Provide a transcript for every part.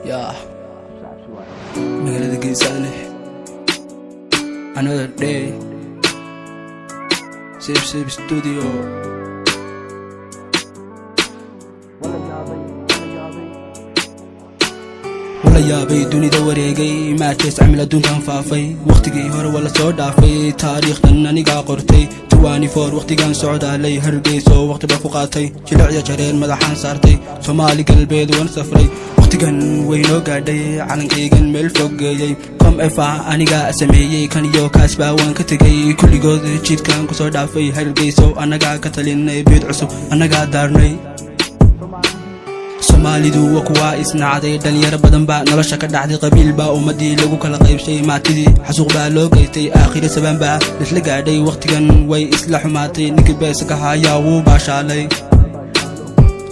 Yeah, magaalada Geesane. Another day. Sip Studio. ولا يابي دوني دوريجي ما تيس عمل دون كان فافي وقت جي هر ولا صعد عفي تاريخ لأنني قاقرتي تواني فور وقت كان صعد علي هرجي سو وقت بفقاتي جلع يا جرين مدحان صارتي سومالي قلبي دون سفري وقت كان وينو قاعدي على كيجن ملفوجي كم إفا أنا قا أسميه كان يو كاسبا وان كتجي كل جود جيت كان كصعد عفي هرجي سو أنا قا كتلين بيد عصو أنا قا دارني Soomaalidu waa kuwa isnacday dhalinyaro badan baa nolosha ka dhacday qabiil baa ummadii lagu kala qaybshay maatidii xasuuq baa loo geystay aakhir sabaan baa la gaadhay waqtigan way isla xumaatay ninkii beeska haya wuu baashaalay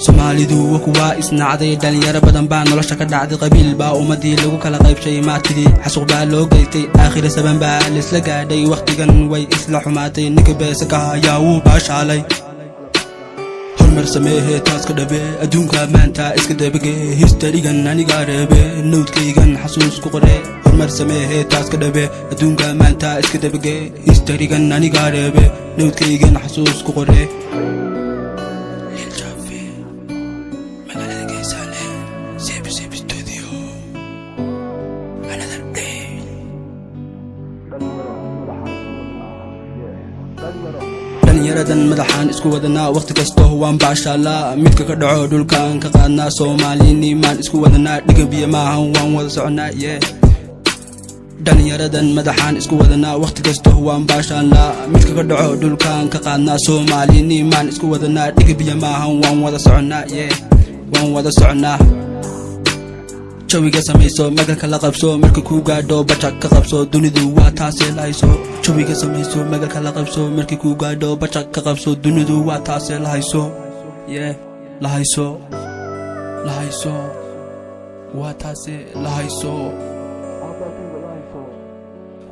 Soomaalidu waa kuwa isnacday dhalinyaro badan baa nolosha ka dhacday qabiil baa ummadii lagu kala qaybshay maatidii xasuuq baa loo geystay aakhir sabaan baa la gaadhay waqtigan way isla xumaatay ninkii beeska haya wuu baashaalay مرسميه تاسك دبي أدونك مانتا إسك دبي هيستريجن أني قاربي نود كيجن حسوس كقري مرسميه تاسك دبي أدونك مانتا إسك دبي هيستريجن أني قاربي نود كيجن حسوس كقري الجافي مقالة جيسانة سيب ستوديو another day dhalinyaradan madaxaan isku wadanaa waqti kasto waan baashalaa midka ka dhaco dhulkaan ka qaadnaa Soomaaliyiin isku wadanaa dhigabiya maahan waan wada soconaa dhalinyaradan madaxaan isku wadanaa waqti kasto waan baashalaa midka ka dhaco dhulkaan ka qaadnaa Soomaaliyiin isku wadanaa dhigabiya maahan waan wada soconaa jawiga samayso magalka la qabso marka ku gaadho bajak ka qabso dunidu waa taasee lahayso jawiga samayso magalka la qabso marka ku gaadho bajak ka qabso dunidu waa taasee lahayso lahayso waa taasee lahayso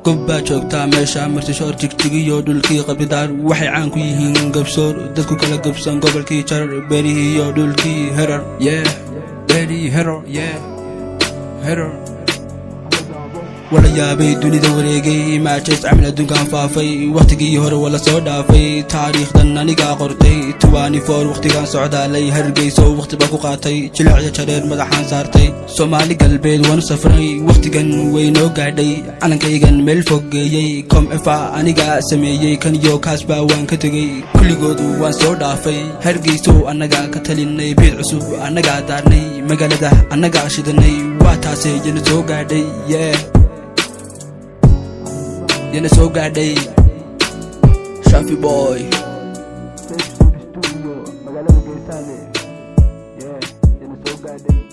gobba joogtaa meesha martishoor jigjigiyo dhulkii qabidaar waxay caan ku yihiin gabsoor dadku kala gabsan gobolkii jar beerihiyo dhulkii herar beeri herar ولا يابي دوني دوريجي ما تيس عمل دون كان فافي وقت جي هر ولا صعد عفي تاريخ دناني قاقرتي تواني فور وقت كان صعد علي هرجي سو وقت بفقاتي جلع يا جرين مدحان صارتي سومالي قلبي وان سفري وقت كان وينو قاعدي على كيجن ملفوجي كم إفا أنا قا أسميه كان يو كاسبا وان كتجي كل جود وان صعد عفي هرجي سو أنا قا كتليني بيد عصو أنا قا دارني مقالة أنا قا شدني واتاسي جنسو قاعدي Yana so gaday Shafi boy Magaalada Geesane Yana so gaday